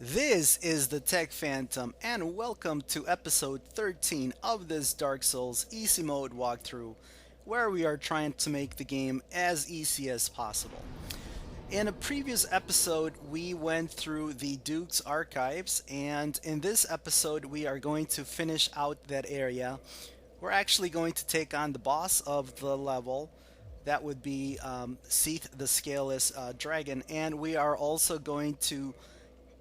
This is the Tech Phantom, and welcome to episode 13 of this Dark Souls Easy Mode walkthrough, where we are trying to make the game as easy as possible. In a previous episode, we went through the Duke's archives, and in this episode, we are going to finish out that area. We're actually going to take on the boss of the level. That would be Seath the Scaleless dragon, and we are also going to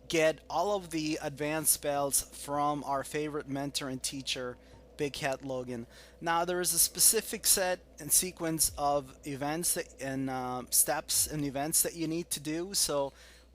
get all of the advanced spells from our favorite mentor and teacher, Big Hat Logan. Now, there is a specific set and sequence of events and steps and events that you need to do. So,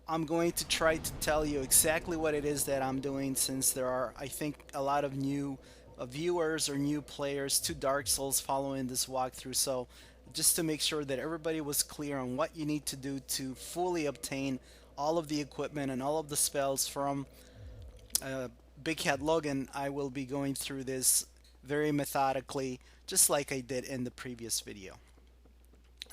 I'm going to try to tell you exactly what it is that I'm doing, since there are, I think, a lot of new viewers or new players to Dark Souls following this walkthrough. So, just to make sure that everybody was clear on what you need to do to fully obtain all of the equipment and all of the spells from uh, Big Hat Logan, I will be going through this very methodically, just like I did in the previous video.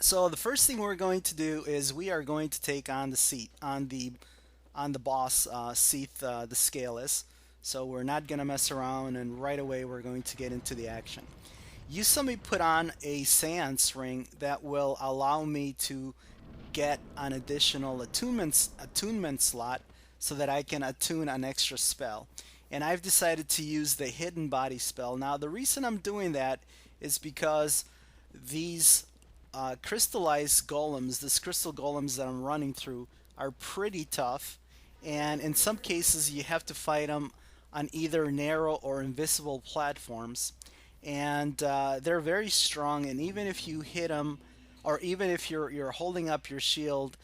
So the first thing we're going to do is we are going to take on the seat on the boss, Seath the Scaleless. So we're not going to mess around, and right away we're going to get into the action. You saw me put on a seance ring that will allow me to get an additional attunement slot so that I can attune an extra spell. And I've decided to use the hidden body spell. Now the reason I'm doing that is because these crystallized golems, these crystal golems that I'm running through, are pretty tough, and in some cases you have to fight them on either narrow or invisible platforms, and they're very strong. And even if you hit them, or even if you're holding up your shield,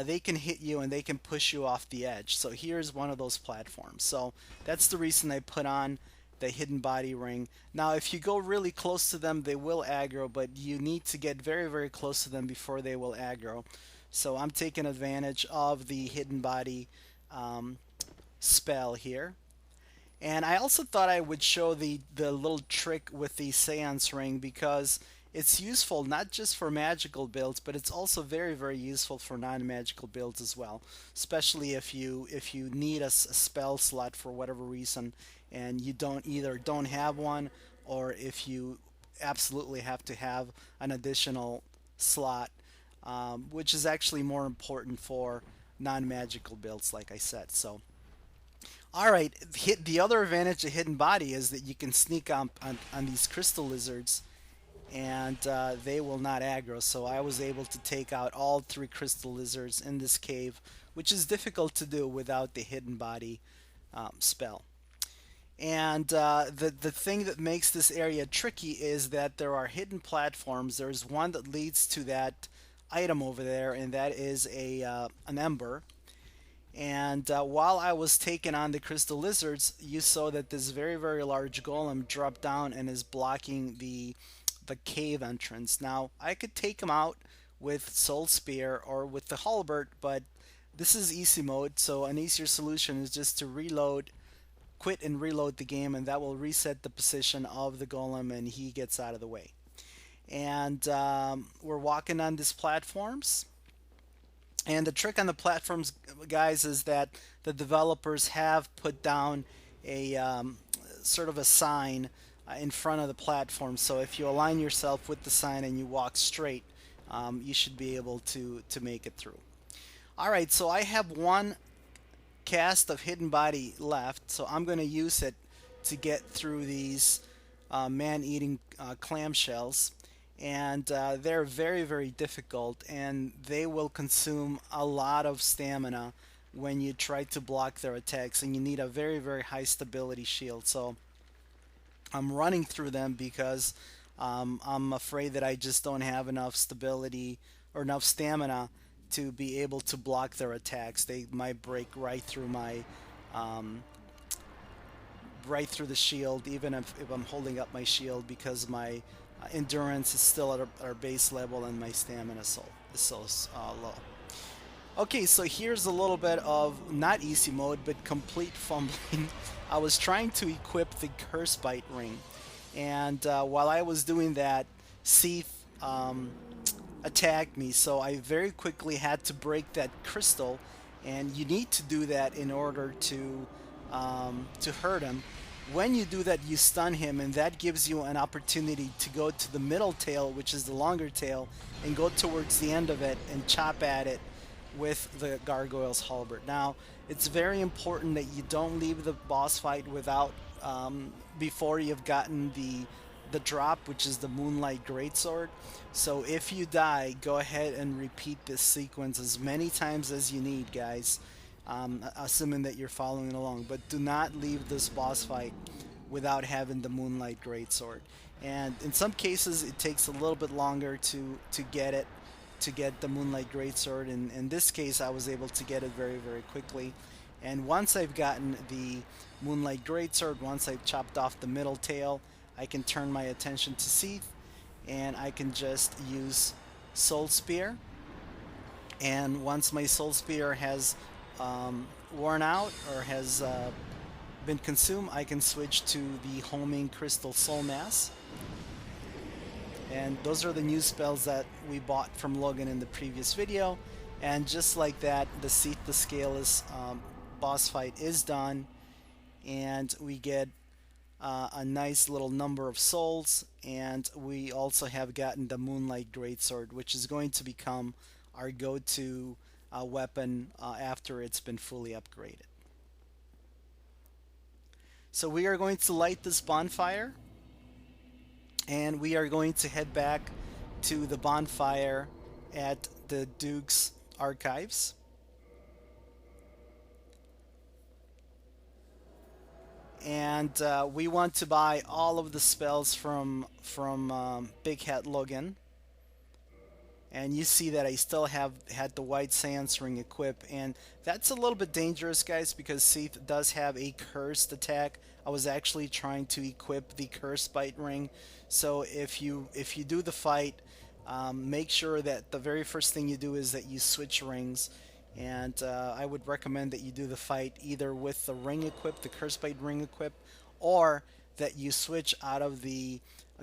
they can hit you and they can push you off the edge. So here's one of those platforms. So that's the reason I put on the hidden body ring. Now, if you go really close to them, they will aggro, but you need to get very, very close to them before they will aggro. So I'm taking advantage of the hidden body um, spell here. And I also thought I would show the little trick with the seance ring, because it's useful not just for magical builds, but it's also very, very useful for non-magical builds as well. Especially if you need a spell slot for whatever reason, and you don't have one, or if you absolutely have to have an additional slot, which is actually more important for non-magical builds, like I said. So all right, the other advantage of hidden body is that you can sneak on these crystal lizards, and they will not aggro. So I was able to take out all three crystal lizards in this cave, which is difficult to do without the hidden body spell. And the thing that makes this area tricky is that there are hidden platforms. There's one that leads to that item over there, and that is a an ember. And while I was taking on the crystal lizards, you saw that this very, very large golem dropped down and is blocking the cave entrance. Now, I could take him out with Soul Spear or with the halberd, but this is easy mode, so an easier solution is just to reload, quit and reload the game, and that will reset the position of the golem and he gets out of the way. And we're walking on these platforms. And the trick on the platforms, guys, is that the developers have put down a sort of a sign in front of the platform. So if you align yourself with the sign and you walk straight, you should be able to make it through. All right, so I have one cast of hidden body left, so I'm going to use it to get through these man-eating clamshells. And they're very, very difficult, and they will consume a lot of stamina when you try to block their attacks, and you need a very, very high stability shield. So I'm running through them because I'm afraid that I just don't have enough stability or enough stamina to be able to block their attacks. They might break um, right through the shield, even if I'm holding up my shield, because my endurance is still at our base level and my stamina is so low. Okay, so here's a little bit of not easy mode, but complete fumbling. I was trying to equip the Curse Bite ring, and while I was doing that, Seath attacked me, so I very quickly had to break that crystal, and you need to do that in order to hurt him. When you do that, you stun him, and that gives you an opportunity to go to the middle tail, which is the longer tail, and go towards the end of it and chop at it with the Gargoyle's Halberd. Now, it's very important that you don't leave the boss fight without before you've gotten the drop, which is the Moonlight Greatsword. So if you die, go ahead and repeat this sequence as many times as you need, guys. Assuming that you're following along, but do not leave this boss fight without having the Moonlight Greatsword. And in some cases, it takes a little bit longer to get it, to get the Moonlight Greatsword. And in this case, I was able to get it very, very quickly. And once I've gotten the Moonlight Greatsword, once I've chopped off the middle tail, I can turn my attention to Seath, and I can just use Soul Spear. And once my Soul Spear has worn out or has been consumed, I can switch to the Homing Crystal Soul Mass. And those are the new spells that we bought from Logan in the previous video. And just like that, the Seath the Scaleless boss fight is done, and we get a nice little number of souls, and we also have gotten the Moonlight Greatsword, which is going to become our go-to weapon after it's been fully upgraded. So we are going to light this bonfire, and we are going to head back to the bonfire at the Duke's Archives. And we want to buy all of the spells from Big Hat Logan. And you see that I still have had the White Seance Ring equipped, and that's a little bit dangerous, guys, because Seath does have a cursed attack. I was actually trying to equip the Cursed Bite Ring, so if you do the fight, make sure that the very first thing you do is that you switch rings. And I would recommend that you do the fight either with the ring equipped, the Cursed Bite Ring equipped, or that you switch out of the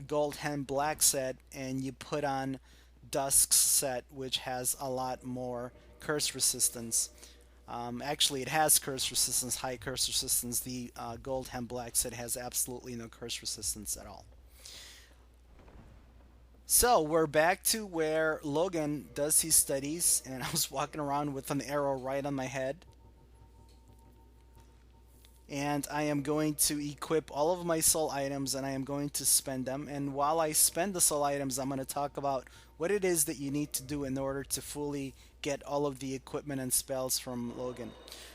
Gold Hem Black set and you put on Dusk's set, which has a lot more curse resistance. Actually, it has curse resistance, high curse resistance. The Gold Hem Black set has absolutely no curse resistance at all. So we're back to where Logan does his studies, and I was walking around with an arrow right on my head. And I am going to equip all of my soul items, and I am going to spend them. And while I spend the soul items, I'm going to talk about what it is that you need to do in order to fully get all of the equipment and spells from Logan.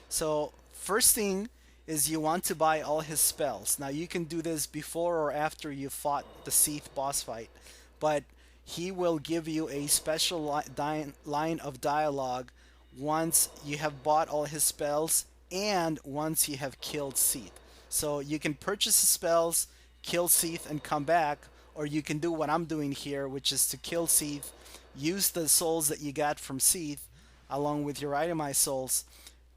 So first thing is you want to buy all his spells. Now you can do this before or after you fought the Seath boss fight, but he will give you a special line of dialogue once you have bought all his spells and once you have killed Seath. So you can purchase the spells, kill Seath, and come back, or you can do what I'm doing here, which is to kill Seath, use the souls that you got from Seath along with your itemized souls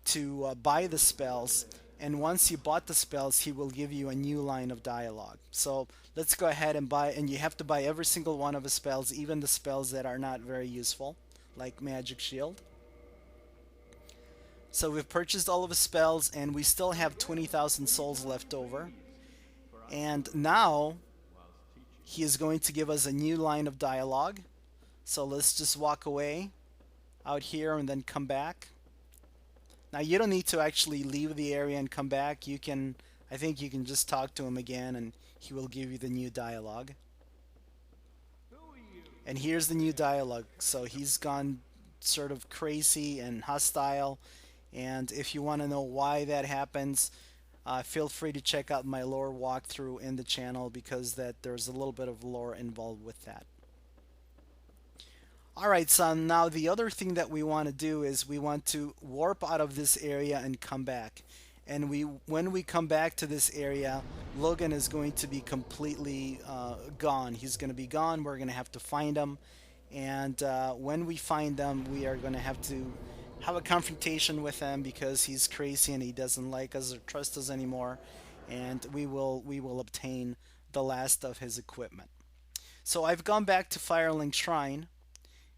to buy the spells, and once you bought the spells, he will give you a new line of dialogue. So let's go ahead and buy, and you have to buy every single one of his spells, even the spells that are not very useful, like Magic Shield. So we've purchased all of his spells, and we still have 20,000 souls left over. And now he is going to give us a new line of dialogue. So let's just walk away out here and then come back. Now you don't need to actually leave the area and come back. You can, I think you can just talk to him again and he will give you the new dialogue. And here's the new dialogue. So he's gone sort of crazy and hostile. And if you want to know why that happens, feel free to check out my lore walkthrough in the channel, because there's a little bit of lore involved with that. Alright, so now the other thing that we want to do is we want to warp out of this area and come back. And when we come back to this area, Logan is going to be completely gone. He's going to be gone. We're going to have to find him. And when we find him, we are going to have a confrontation with him, because he's crazy and he doesn't like us or trust us anymore. And we will obtain the last of his equipment. So I've gone back to Firelink Shrine.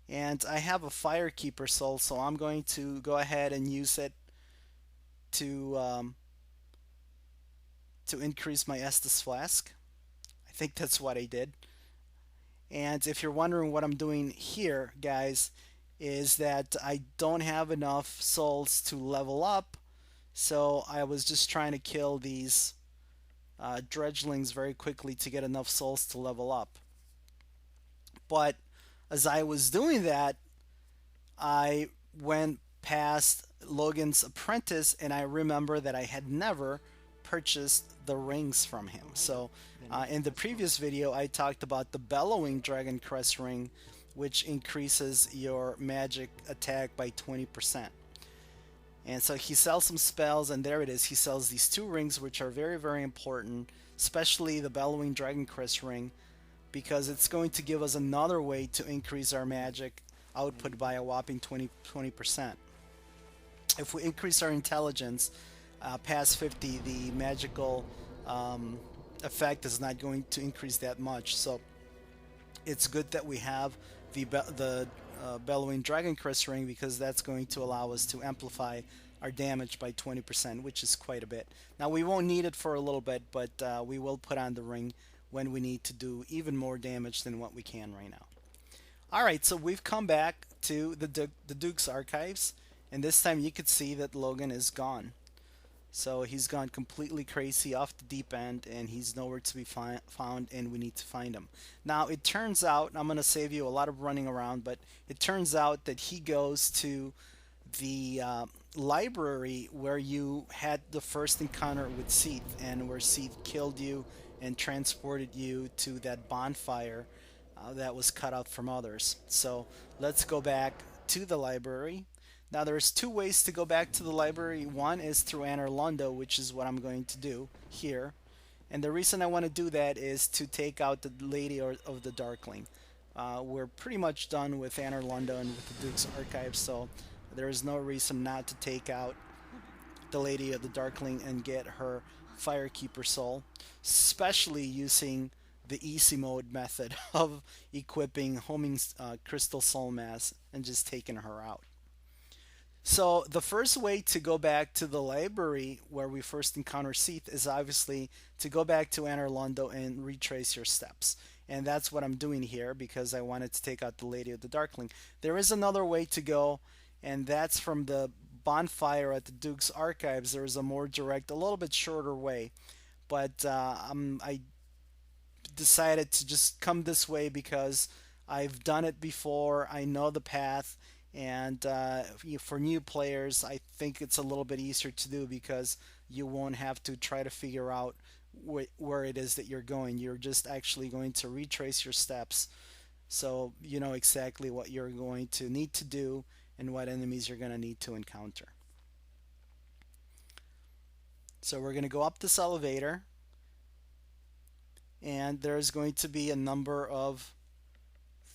And I have a Firekeeper soul, so I'm going to go ahead and use it to um, to increase my Estus Flask. I think that's what I did. And if you're wondering what I'm doing here, guys, is that I don't have enough souls to level up, so I was just trying to kill these dredgelings very quickly to get enough souls to level up. But as I was doing that, I went past Logan's apprentice, and I remember that I had never purchased the rings from him. So, in the previous video, I talked about the Bellowing Dragon Crest ring, which increases your magic attack by 20%. And so he sells some spells, and there it is. He sells these two rings, which are very, very important, especially the Bellowing Dragon Crest ring, because it's going to give us another way to increase our magic output by a whopping 20%. If we increase our intelligence past 50, the magical effect is not going to increase that much. So it's good that we have the Bellowing Dragon Crest ring, because that's going to allow us to amplify our damage by 20%, which is quite a bit. Now, we won't need it for a little bit, but we will put on the ring when we need to do even more damage than what we can right now. Alright, so we've come back to the Duke's archives, and this time you could see that Logan is gone. So he's gone completely crazy off the deep end, and he's nowhere to be found, and we need to find him. Now, it turns out, I'm going to save you a lot of running around, but it turns out that he goes to the library where you had the first encounter with Seath, and where Seath killed you and transported you to that bonfire that was cut out from others. So let's go back to the library. Now there's two ways to go back to the library. One is through Anor Londo, which is what I'm going to do here. And the reason I want to do that is to take out the Lady of the Darkling. We're pretty much done with Anor Londo and with the Duke's Archive, so there is no reason not to take out the Lady of the Darkling and get her Firekeeper soul, especially using the easy mode method of equipping Homing Crystal Soul Mass and just taking her out. So the first way to go back to the library where we first encounter Seath is obviously to go back to Anor Londo and retrace your steps. And that's what I'm doing here, because I wanted to take out the Lady of the Darkling. There is another way to go, and that's from the bonfire at the Duke's Archives. There is a more direct, a little bit shorter way. But I decided to just come this way because I've done it before. I know the path, and for new players, I think it's a little bit easier to do, because you won't have to try to figure out where it is that you're going. You're just actually going to retrace your steps, so you know exactly what you're going to need to do and what enemies you're going to need to encounter. So we're going to go up this elevator, and there's going to be a number of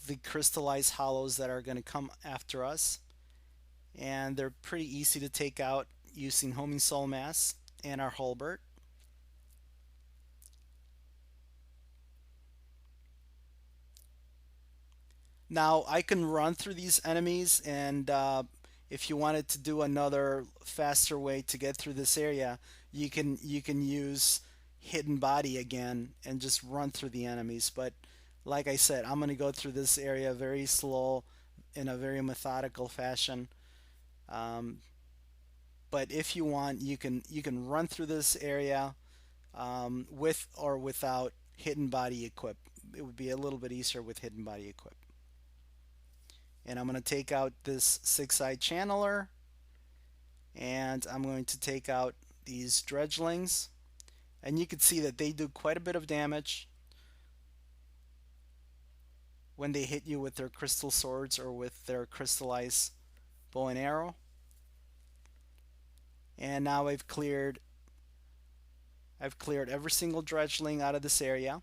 the crystallized hollows that are going to come after us, and they're pretty easy to take out using Homing Soul Mass and our Halbert. Now I can run through these enemies, and if you wanted to do another faster way to get through this area, you can use Hidden Body again and just run through the enemies. But like I said, I'm going to go through this area very slow, in a very methodical fashion. Um, but if you want, you can run through this area with or without Hidden Body equip. It would be a little bit easier with Hidden Body equip. And I'm going to take out this six-eyed channeler, and I'm going to take out these dredgelings, and you can see that they do quite a bit of damage when they hit you with their crystal swords or with their crystallized bow and arrow. And now I've cleared every single dredgeling out of this area.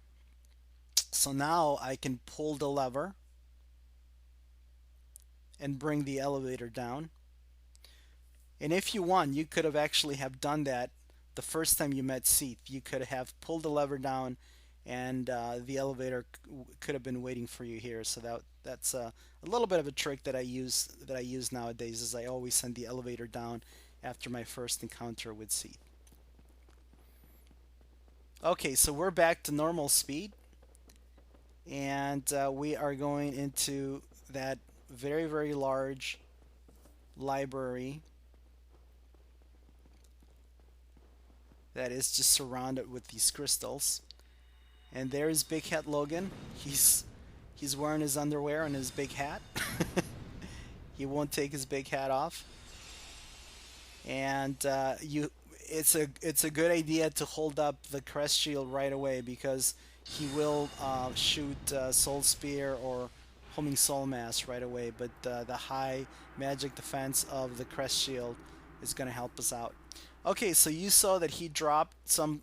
So now I can pull the lever and bring the elevator down. And if you want, you could have actually have done that the first time you met Seath. You could have pulled the lever down, and the elevator could have been waiting for you here. So That's a little bit of a trick that I use nowadays. Is I always send the elevator down after my first encounter with Seath. Okay, so we're back to normal speed, and we are going into that very, very large library that is just surrounded with these crystals. And there's Big Hat Logan. He's wearing his underwear and his big hat. He won't take his big hat off. And it's a good idea to hold up the crest shield right away because he will shoot Soul Spear or Homing Soul Mass right away. But the high magic defense of the crest shield is going to help us out. Okay, so you saw that he dropped some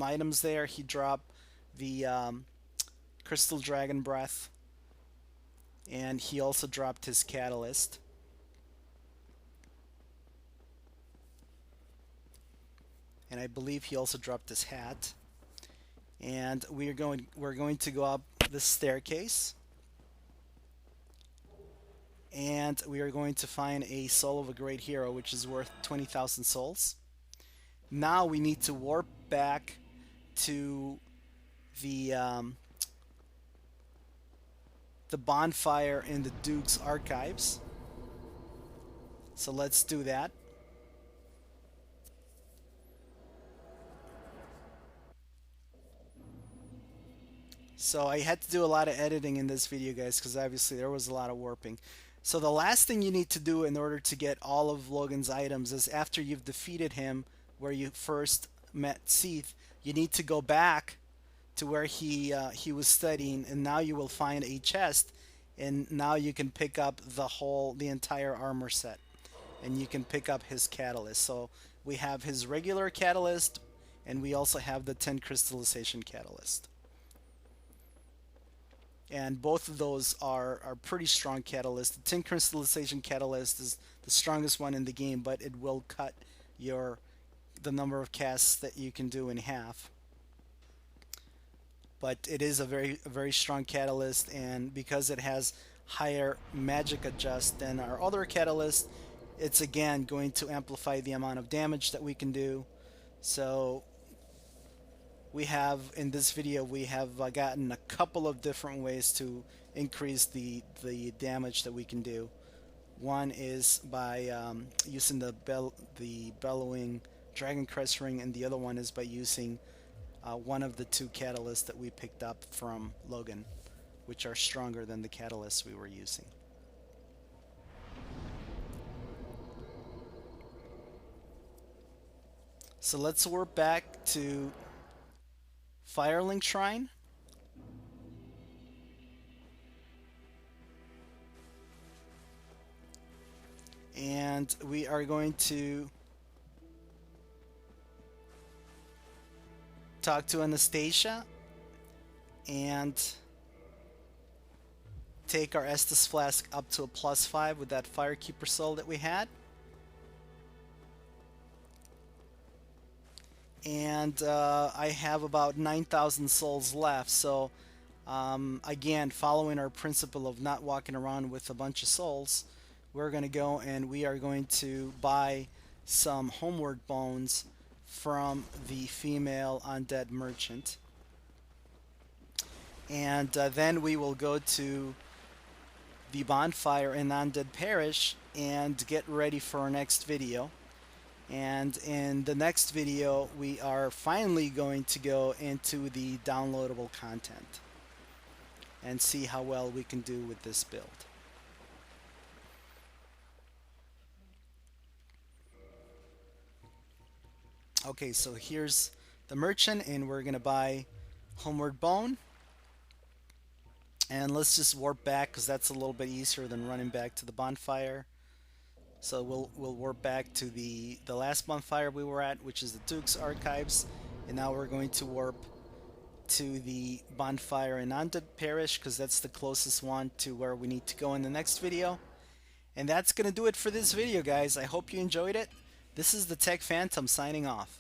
items there. He dropped the Crystal Dragon Breath, and he also dropped his Catalyst. And I believe he also dropped his hat. And we're going to go up the staircase, and we are going to find a soul of a great hero, which is worth 20,000 souls. Now we need to warp back to the bonfire in the Duke's archives. So let's do that. So I had to do a lot of editing in this video, guys, because obviously there was a lot of warping. So the last thing you need to do in order to get all of Logan's items is after you've defeated him where you first met Seath, you need to go back to where he was studying, and now you will find a chest, and now you can pick up the entire armor set, and you can pick up his catalyst. So we have his regular catalyst, and we also have the 10 crystallization catalyst. And both of those are pretty strong catalysts. The 10 crystallization catalyst is the strongest one in the game, but it will cut the number of casts that you can do in half. But it is a very strong catalyst, and because it has higher magic adjust than our other catalyst, it's again going to amplify the amount of damage that we can do. So we have in this video we have gotten a couple of different ways to increase the damage that we can do. One is by using the bellowing dragon crest ring, and the other one is by using one of the two catalysts that we picked up from Logan, which are stronger than the catalysts we were using. So let's warp back to Firelink Shrine. And we are going to talk to Anastasia and take our Estus Flask up to a +5 with that Firekeeper Soul that we had. And I have about 9,000 souls left, so again, following our principle of not walking around with a bunch of souls, we're going to go and we are going to buy some homeward bones from the female undead merchant, and then we will go to the bonfire in Undead Parish and get ready for our next video. And in the next video we are finally going to go into the downloadable content and see how well we can do with this build. Okay, so here's the merchant, and we're gonna buy Homeward Bone, and let's just warp back because that's a little bit easier than running back to the bonfire. So we'll warp back to the last bonfire we were at, which is the Duke's Archives, and now we're going to warp to the bonfire in Undead Parish because that's the closest one to where we need to go in the next video. And that's gonna do it for this video, guys. I hope you enjoyed it. This is the Tech Phantom signing off.